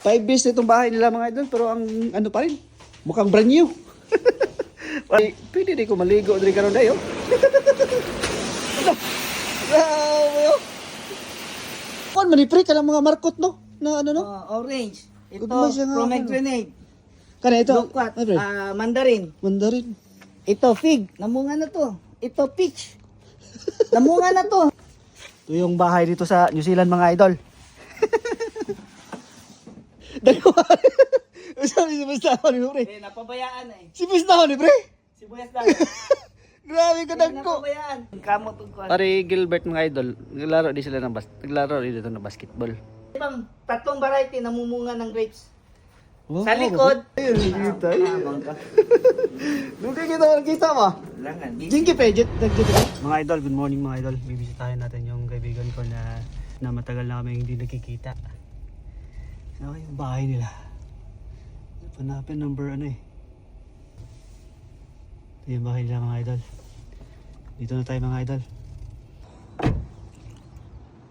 5 days na itong bahay nila mga idol, pero ang ano pa rin, mukhang brand new. Pwede di ko maligo din karon dayo. Kon manipre ka ng mga markot no? Na ano no? Orange. Ito, Gugmay siya nga, pomegranate. Kana ito. Loquat, Ay, pre. mandarin. Mandarin. Ito, fig. Namunga na to. Ito, peach. Namunga na to. Ito yung bahay dito sa New Zealand mga idol. Dalawa. Sabi si Bustahon ni pre. Napabayaan eh. Si Bustahon ni pre. Sibuyas lang. Grabe ka dagko. Napabayaan. Kamot ko. Pare Gilbert mga idol, naglaro din sila ng naglaro din dito ng basketball. Ibang tatlong variety namumunga ng grapes. Oh, Sa likod. Ayun, kita. Habang ka. Lugay kita ba? Langan. Jinky Paget, mga idol, good morning mga idol. Bibisitahin natin yung kaibigan ko na matagal na kami hindi nakikita. Ano yung bahay nila? Hanapin number ano eh. Ito yung bahay nila mga idol. Dito na tayo mga idol.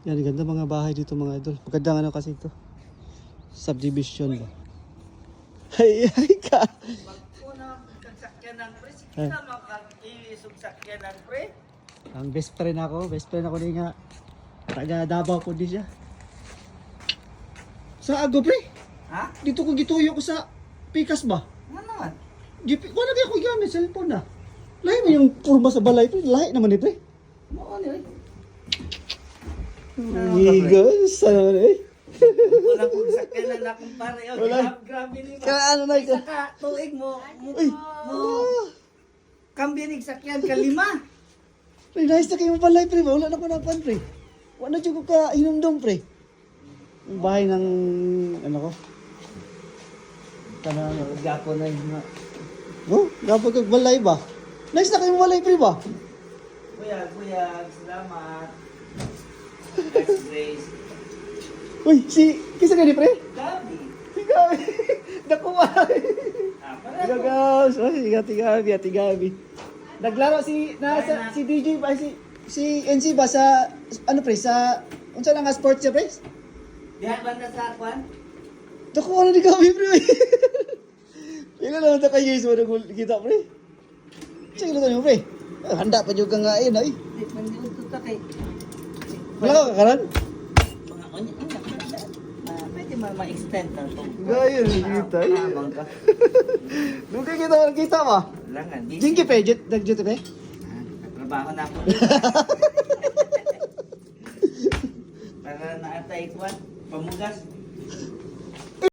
Yan, ganda mga bahay dito mga idol. Magandang ano kasi ito. Subdivision ba? Ay ka! Una, kagsakyan ng pre. Sige na makag-iisugsakyan ng pre. Ang best friend ako din nga. Taga Davao ko din siya. Sa Ago pre? Ha? Dito ko gituyo ko sa Pikas ba? Ano naman? Wala kaya ko gamit cellphone na. Lahi mo yung purba sa balay pre. Lahi naman eh pre. Oo, ano eh. Higos, ano na eh. Wala kong sakyan na akong pare. Oh, Wala. grabe ni ba? Kaya ano na ito? Isa ka, tuig mo. Uy! Kambinig sakyan ka 5. Pre, nice na kayo balay pre. Wala na ko na pan pre. Wala dyan ko ka hinumdum pre. Yung bahay ng ano ko. Tanang Gapo na yun nga. oh, dapat kag balay ba? Nice na kayo balay pre ba? Kuya, salamat. God's grace. Uy, kisa ka ni pre? Gabi. Si Gabi. Nakuha. Para Gagaws. Oh, si Gabi. Naglaro si DJ ba si NC ba sa ano pre sa unsa lang nga sports siya pre? diyan banda sa kwan? Nakuha na ni Gabi pre. Ilan naman ta kayo sa kita pre? Sige lang tayo pre. Handa pa juga nga ayun ay. Di man di utot ta kay. Wala ka kakaran? Mga onya pwede ma-extend na to. Gaya kita. Habang ka. Lugay kita ba? Langan. Jinky Paget, nag-duty pe? Trabaho na ako. Para naatay kwan, pamugas.